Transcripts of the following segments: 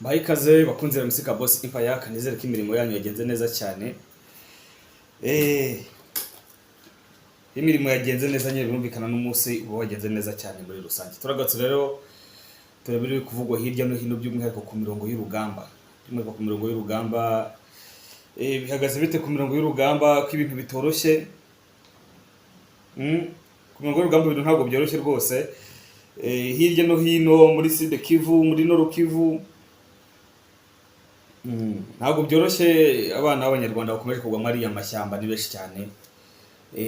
Baha ikaze bakunze Musika Boss Empire, kanizere ko imirimo yanyu yagenze neza cyane. Imirimo yagenze neza nyine birumvikana n'umunsi uba wagenze neza cyane muri rusange. Turagatse rero turabiri kuvugwa hirya no hino by'umwihariko ku mirongo y'urugamba. By'umwihariko ku mirongo y'urugamba bihagaze bite ku mirongo y'urugamba ko ibintu bitoroshye. Ku mirongo y'urugamba ibintu ntabwo byoroshye rwose. Hirya no hino muri Sud Kivu, muri Nord Kivu, ntabwo byoroshye. Abana b'Abanyarwanda bakomeje kugwa muri aya mashyamba ni benshi cyane,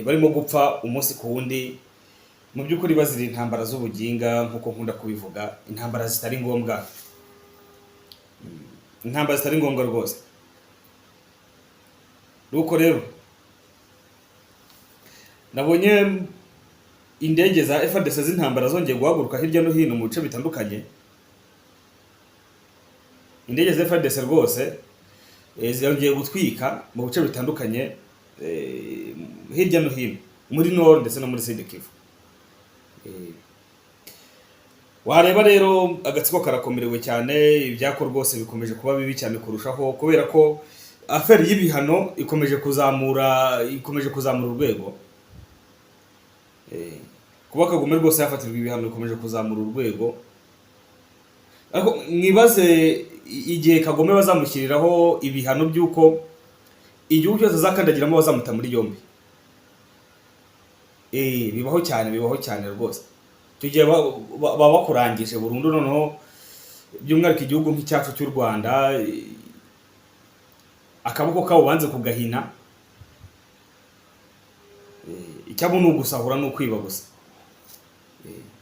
barimo gupfa umunsi ku wundi. Mu by'ukuri bazira intambara z'ubuginga nk'uko nkunda kubivuga, intambara zitari ngombwa, intambara zitari ngombwa rwose. Nuko rero nabonye indege za FARDC z'intambara zongeye guhaguruka hirya no hino mu bice bitandukanye. Indege za FARDC rwose zongeye gutwika mu bice bitandukanye hirya no hino muri Nord ndetse no muri Sud Kivu. Wareba rero agatsiko karakomerewe cyane, ibyako rwose bikomeje kuba bibi cyane kurushaho, kubera ko aferi y'ibihano ikomeje kuzamura urwego. Kuba Kagame rwose yafatirwa ibihano ikomeje kuzamura urwego. Ariko mwibaze igihe Kagame bazamushyiriraho ibihano by'uko igihugu cyose azakandagiramo bazamuta muri yombi. Bibaho cyane rwose. Tugiye baba bakurangije burundu, noneho by'umwihariko igihugu nk'icyacu cy'u Rwanda akaboko kabo banze kugahina. Icyabo ni ugusahura no kwiba gusa.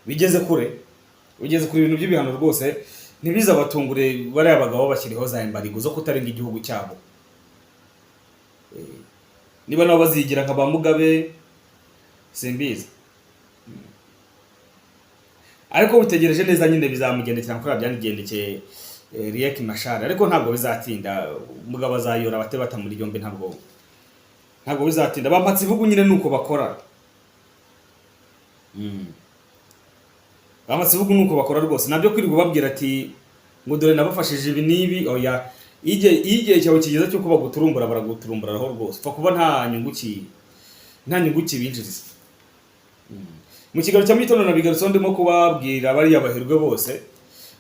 Bigeze kure ibintu by'ibihano rwose. Ntibiza batungure bari abagabo bashyiriho za embarigo zo kutarenga igihugu cyabo. Niba nabo bazigira nka ba Mugabe simbizi. Ariko bitegereje neza nyine bizamugendekera nk'uko byanigendekeye Riek Machar, ariko ntabwo bizatinda. Mugabo azayora bate batamuri yombi, ntabwo bizatinda. Bampatse ivugu nyine nuko bakora. Bampatse ivugu nuko bakora rwose. Nabyo kwirirwa babwira ati ngo dore nabafashije ibi nibi. Oya, igihe cyawe kigeze cyo kuba guturumbura baraguturumburaho rwose. Fa kuba nta nyungu kibinjiriza. Mu kiganiro cya mitono na bigarutse ndimo kubabwira bari abahirwe bose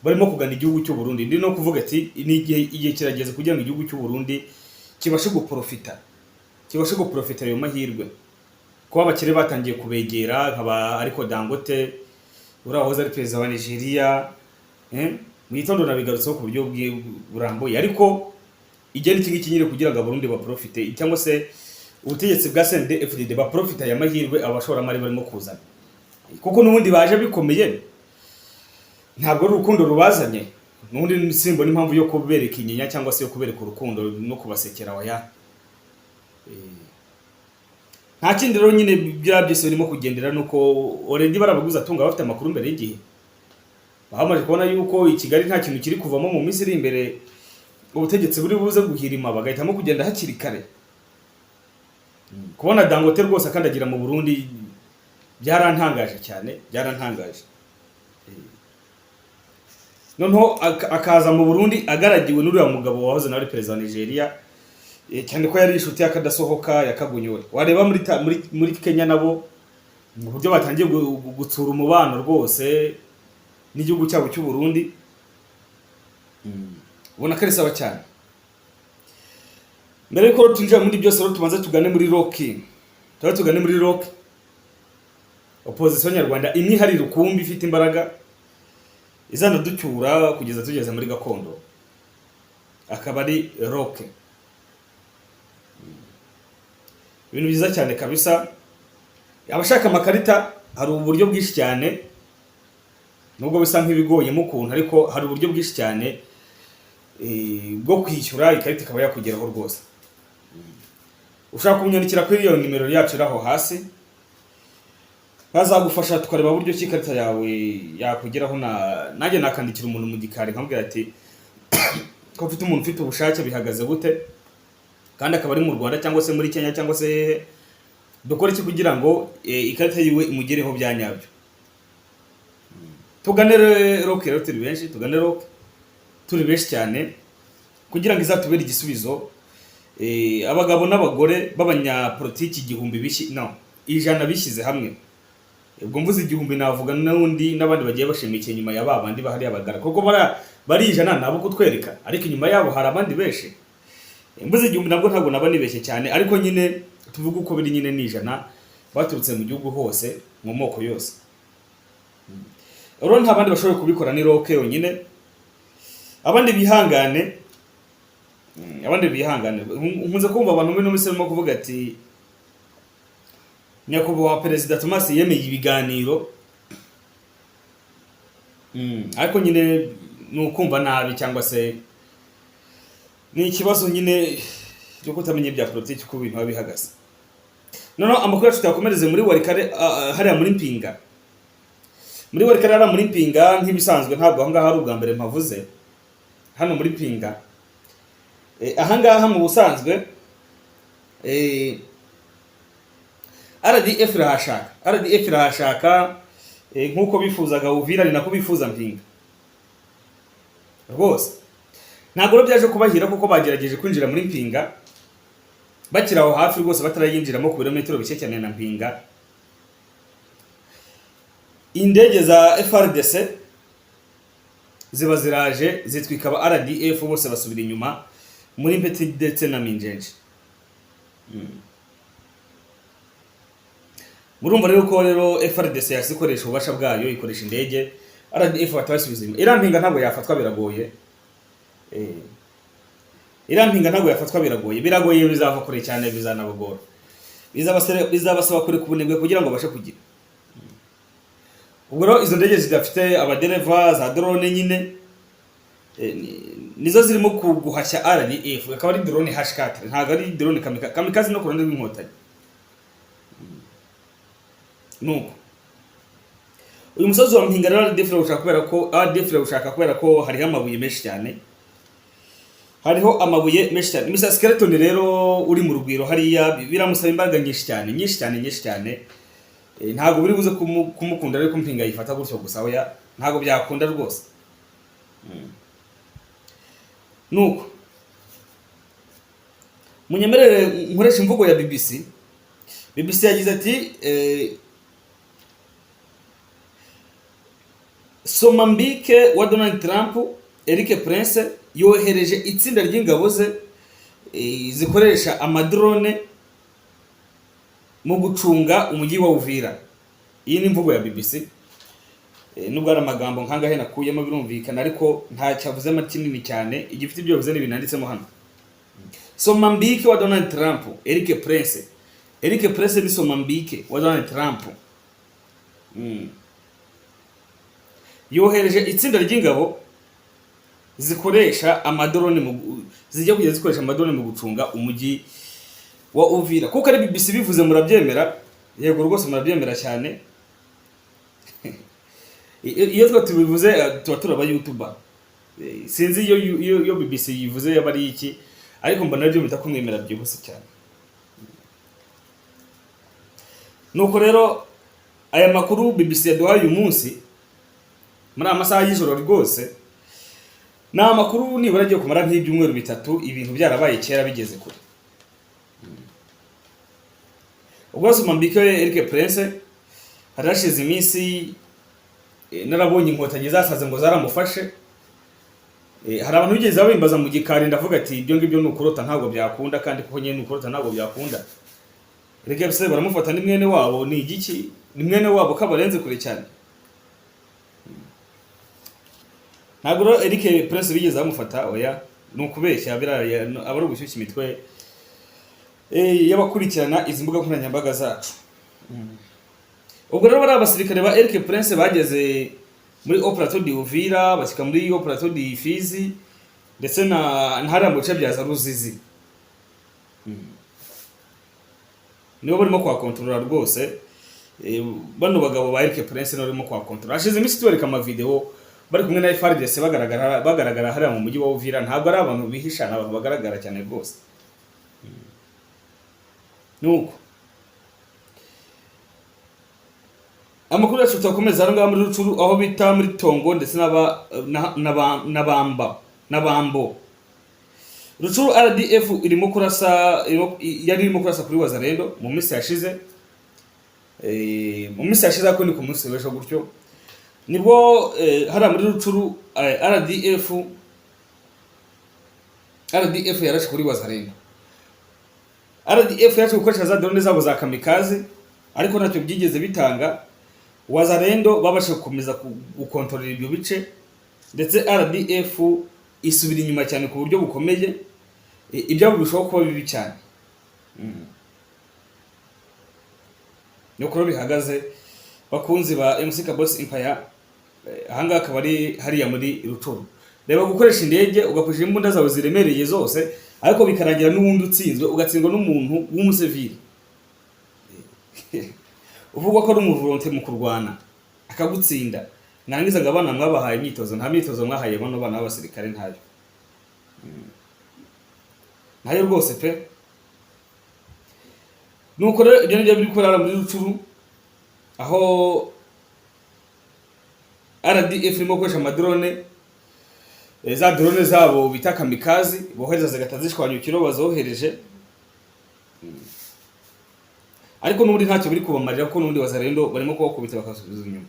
barimo kugana igihugu cy'u Burundi. Ndi no kuvuga ati ni igihe kirageze kugira ngo igihugu cy'u Burundi kibashe guprofita ayo mahirwe. Kuba abakire batangiye kubegera nkaba ariko Dangote urahoze ari perezida wa Nigeria, mu gitondo nabigarutseho ku buryo burambuye. Ariko igihe ni kingi kinyire kugira ngo Burundi baprofite, cyangwa se ubutegetsi bwa CNDD-FDD baprofita aya mahirwe abashoramari barimo kuzana. Kuko n'ubundi baje bikomeye, ntabwo ari urukundo rubazanye. N'ubundi simbo n'impamvu yo kubereka inyinya cyangwa se yo kubereka urukundo no kubasekera waya. Nta kindi rero nyine byose birimo kugendera nuko already barabaguza tunga bafite amakuru mbere y'igihe. Bahamaje kubona yuko i Kigali nta kintu kiri kuvamo mu minsi iri imbere, ubutegetsi buri buze guhirima bagahitamo kugenda hakiri kare. Kubona Dangote rwose akandagira mu Burundi byarantangaje cyane, byarantangaje. Noneho akaza mu Burundi agaragiwe n'uriya mugabo wahoze na perezida wa Nigeria, cyane ko yari inshuti yakadasohoka yakagunywe. Wareba muri Kenya nabo mu buryo batangiye gutsura umubano rwose n'igihugu cyabo cy'u Burundi. Ubona ko ari sawa cyane. Mbere yuko tunjira muri byose rero tubanze tugane muri rock. Opposition nyarwanda imwe hari rukumbi ifite imbaraga izana ducyura kugeza tugeze muri gakondo, akaba ari rock. Ibintu byiza cyane kabisa. Abashaka amakarita hari uburyo bwinshi cyane, nubwo bisa nk'ibigoye mu kuntu, ariko hari uburyo bwinshi cyane bwo kwishyura ikarita ikaba yakugeraho rwose. Ushaka kunyandikira kuri iyo nimero yacu iraho hasi, bazagufasha tukareba buryo ki ikarita yawe yakugeraho. Nanjye nakandikira umuntu mu gikari nkamubwira ati ko ufite umuntu ufite ubushake bihagaze gute, kandi akaba ari mu Rwanda cyangwa se muri Kenya cyangwa se dukora iki kugira ngo ikarita yiwe imugereho byanyabyo. Tugane rock rero turi benshi, tugane rock turi benshi cyane kugira ngo izatubere igisubizo. Abagabo n'abagore b'abanyapolitiki igihumbi ijana bishyize hamwe. Ubwo mvuze igihumbi navuga n'undi n'abandi bagiye bashimikiye nyuma ya babandi bahari abagara, kuko bari ijana nabo kutwereka, ariko inyuma yabo hari abandi benshi. Mvuze igihumbi nabwo ntabwo naba nibeshye cyane, ariko nyine tuvuga uko biri nyine ni ijana baturutse mu gihugu hose mu moko yose. Nta bandi bashoboye kubikora ni roke yonyine. Abandi bihangane, nkunze kumva abantu muri nomise barimo kuvuga ati nyakubahwa Perezida Thomas yemeye ibiganiro, ariko nyine ni ukumva nabi cyangwa se ni ikibazo nyine cyo kutamenya ibya politiki uko ibintu biba bihagaze. Noneho amakuru yacu twakomereze muri Warikare, hariya muri Mpinga. Muri Warikare hariya muri Mpinga nk'ibisanzwe ntabwo aho ngaho ari ubwa mbere mpavuze. Hano muri Mpinga aha ngaha mu busanzwe RDF irahashaka nk'uko bifuzaga Uvira ni nako bifuza Mpinga rwose. Ntabwo byaje kubahira kuko bagerageje kwinjira muri Mpinga bakira aho hafi rwose batarayinjiramo ku birometero bike cyane na Mpinga. Indege za FRDC ziba ziraje zitwika aba RDF bose basubira inyuma muri Mpeti ndetse na Minjenje. Murumva rero ko FRDC yasikoresha ububasha bwayo ikoresha indege, RDF batasubiza inyuma. Irampinga ntabwo yafatwa biragoye. Irampinga ntabwo yafatwa biragoye bizava kure cyane bizanabagora. Bizabasaba kure kubunebwe kugira ngo bashe kugira. Ubwo rero izo ndege zidafite abadereva za drone nyine nizo zirimo guhashya RDF, akaba ari drone H4 ntabwo ari drone kamikaze no kurande rw'inkotanyi. Nuko uyu musozi wa Mpinga rero RDF ushaka kubera ko hariho amabuye menshi cyane. Mr. Skeleton rero uri mu rugwiro hariya biramusaba imbaraga nyinshi cyane. Ntabwo biri buze kumukunda ariko Mpinga yifata gutyo gusa oya ntabwo byakunda rwose. Nuko munyemerere nkoresha imvugo ya BBC yagize ati Somambike wa Donald Trump Eric Prince yohereje itsinda ry'ingabo ze zikoresha amadrone mu gucunga umujyi wa Uvira. Iyi ni imvugo ya BBC. Nubwo ari amagambo nkangahe nakuyemo birumvikana ariko nta cyavuze kinini cyane, igifite ibyo bivuze n'ibinanditsemo hano. Somambike wa Donald Trump Eric Prince ni Somambike wa Donald Trump. Yohereje itsinda ry'ingabo zikoresha amadrone zijya kujya zikoresha amadrone mu gucunga umujyi wa Uvira. Kuko ari BBC bivuze murabyemera? Yego rwose murabyemera cyane. Iyo tubivuze tuba turaba YouTuber. Sinzi iyo BBC yivuze yaba ari iki, ariko mbona byo bitakumwemera byihuse cyane. Nuko rero aya makuru BBC yaduhaye uyu munsi muri amasaha y'ijoro rwose ni amakuru nibura agiye kumara nk'ibyumweru bitatu ibintu byarabaye kera bigeze kure. Ubwo Somambike Eric Prince harashize iminsi narabonye inkotanyi zasaze ngo zaramufashe. Hari abantu bigeze babimbaza mu gikari ndavuga ati ibyo ngibyo nukurota ntabwo byakunda, kandi kuko nyene nukurota ntabwo byakunda. Eric Prince baramufata ni mwene wabo, ni igiki ni mwene wabo kabarenze kure cyane. Ntabwo rero Eric Prince bigeze bamufata oya nukubeshya abari gushyushya imitwe y'abakurikirana izi mbuga nkoranyambaga zacu. Ubwo rero bari abasirikare ba Eric Prince bageze muri Operateur de Uvira, bashyika muri Operateur de Fizi ndetse na hariya mu bice bya Ruzizi. Nibo barimo kwa control rwose. Bano bagabo ba Eric Prince no barimo kwa control. Ashize iminsi tubereka ama video bari kumwe na FARDC bagaragara hariya mu mujyi wa Uvira. Ntabwo ari abantu bihishana, abantu bagaragara cyane rwose. Nuko amakuru yacu tutakomeza hano ngaha muri Rucuru aho bita muri Tongo ndetse n'abamba na Bambo. Rucuru RDF irimo kurasa yari irimo kurasa kuri Wazalendo mu minsi yashize. Mu minsi yashize ko ni ku munsi w'ejo gutyo. Nibwo hari muri Rucuru RDF yarashe kuri Wazalendo. RDF yaje gukoresha za drone zabo za kamikaze ariko ntacyo byigeze bitanga. Wazalendo babasha gukomeza gukontorera ibyo bice ndetse RDF isubira inyuma cyane ku buryo bukomeye. Ibyabo bishobora kuba bibi cyane. Nuko bihagaze bakunzi ba MC Kabosi Empire ahanga akaba ari hariya muri Rucuru. Reba gukoresha indege ugakoresha imbunda zawe ziremereye zose ariko bikarangira n'ubundi utsinzwe ugatsindwa n'umuntu w'umusevili. Uvugwa ko ari umuvolonte mu kurwana akagutsinda. Nangiza ngo abana mwabahaye imyitozo nta myitozo mwahaye bano bana b'abasirikare ntayo. Nayo rwose pe. Nuko rero ibyo nibyo biri kurara muri Rucuru aho RDF irimo gukoresha amadrone za drone zabo bita kamikazi bohereza zigatazishwanyukiro bazohereje. Ariko n'ubundi ntacyo biri kubamarira ko n'ubundi Wazalendo barimo kubakubita bakasubiza inyuma.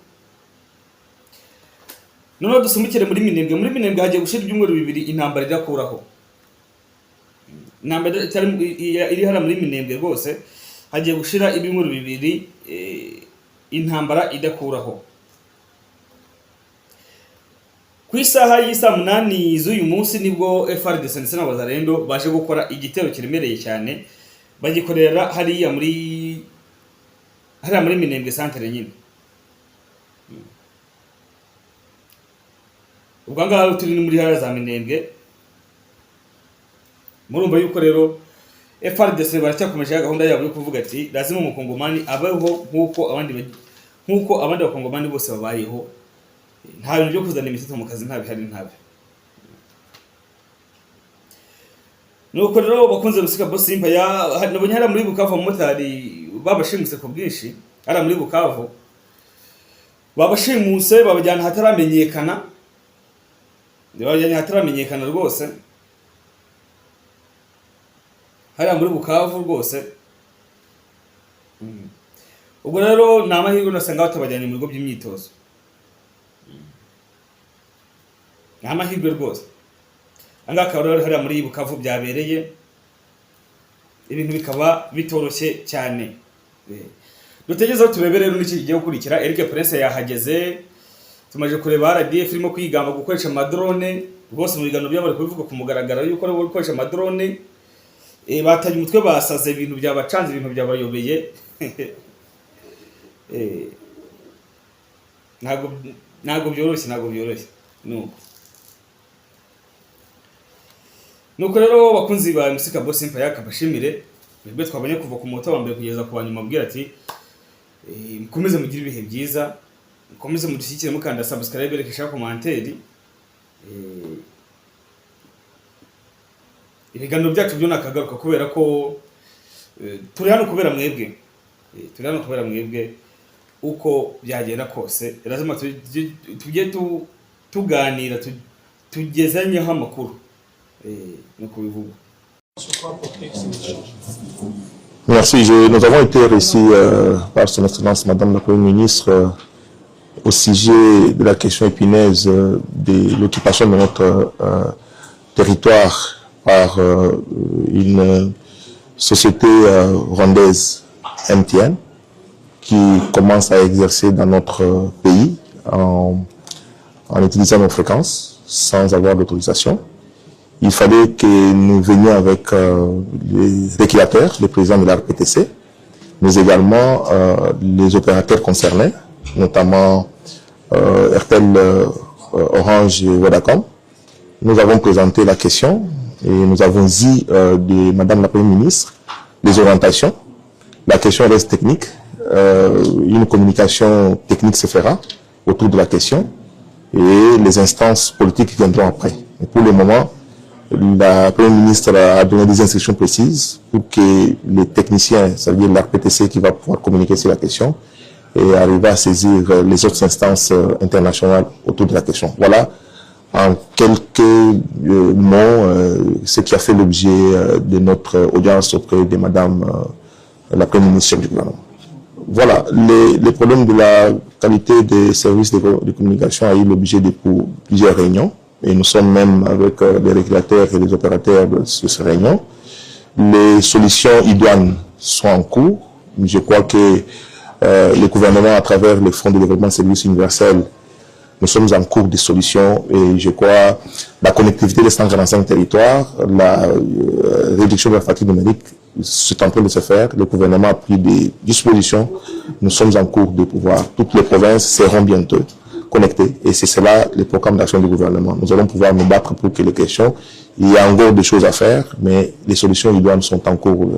None dusumikire muri Minembwe. Muri Minembwe hagiye gushira ibyumweru bibiri intambara irakuraho. Intambara iri hara muri Minembwe rwose hagiye gushira ibyumweru bibiri intambara idakuraho. Ku isaha y'isa 8 z'uyu munsi nibwo FARDC ndetse na Wazalendo baje gukora igitero kiremereye cyane bagikorera hariya muri Minembwe centre nyine. Ubwo ngaho turi muri hara za Minembwe. Murumva yuko rero FARDC baracyakomeje gahunda yabo yo kuvuga ati lazima umukongomani abeho nkuko abandi bakongomani bose babayeho. Nta bintu byo kuzana imitito mu kazi ntabihari ntabyo. Nuko rero bakunze rusika Bosi Empire nabonye hara muri Bukavu motari babashimuse ku bwinshi. Hara muri Bukavu babashimuse babajyana hataramenyekana. Babajyana hataramenyekana rwose. Hara muri Bukavu rwose. Ubwo rero namahirwe nasanga batabajyanye mu bigo by'imyitozo. Namahirwe rwose. Angaka rero hariya muri Bukavu byabereye ibintu bikaba bitoroshye cyane. Dutegereje turebe rero n'iki kigiye gukurikira. Eric Prince yahageze tumaje kureba RDF irimo kwigamba gukoresha amadrone rwose mu bigano byabo bari kubivuga ku mugaragaro yuko bari gukoresha amadrone. Batanye umutwe basaze ibintu byabacanze ibintu byabayobeye. Ntago byoroshye. Nuko rero bakunzi ba MC Kabosi Empire kabashimire bwe twabonye kuva ku moto wa mbere kugeza ku banyuma bwira ati mukomeze mugire ibihe byiza, mukomeze mudushyikire mukanda subscribe rekesha commentaire. Ibiganiro byacu byo nakagaruka kubera ko turi hano kubera mwebwe uko byagenda kose. Lazima tujye tuganira tugezanyeho amakuru. Merci. Nous avons été reçus par Son Excellence Madame la Première ministre au sujet de la question épineuse de l'occupation de notre territoire par une société rwandaise MTN qui commence à exercer dans notre pays en utilisant nos fréquences sans avoir d'autorisation. Il fallait que nous venions avec les régulateurs, les présidents de la RPTC, mais également les opérateurs concernés, notamment RTL, Orange et Vodacom. Nous avons présenté la question et nous avons dit de Madame la Première ministre les orientations. La question reste technique. Une communication technique se fera autour de la question et les instances politiques viendront après. Et pour le moment, la Première ministre a donné des instructions précises pour que les techniciens, c'est-à-dire l'RPTC qui va pouvoir communiquer sur la question et arriver à saisir les autres instances internationales autour de la question. Voilà en quelques mots ce qui a fait l'objet de notre audience auprès de Madame la Première ministre du gouvernement. Voilà, les problèmes de la qualité des services de communication a eu l'objet de plusieurs réunions, et nous sommes même avec les régulateurs et les opérateurs de ces réunions. Les solutions idoines sont en cours. Je crois que le gouvernement, à travers le Fonds de développement de services universels, nous sommes en cours de solutions, et je crois la connectivité des 145 territoires, la réduction de la fatigue numérique, c'est en train de se faire. Le gouvernement a pris des dispositions. Nous sommes en cours de pouvoir. Toutes les provinces seront bientôt connectées, et c'est cela le programme d'action du gouvernement. Nous allons pouvoir nous battre pour que les questions, il y a encore des choses à faire, mais les solutions idoines sont en cours.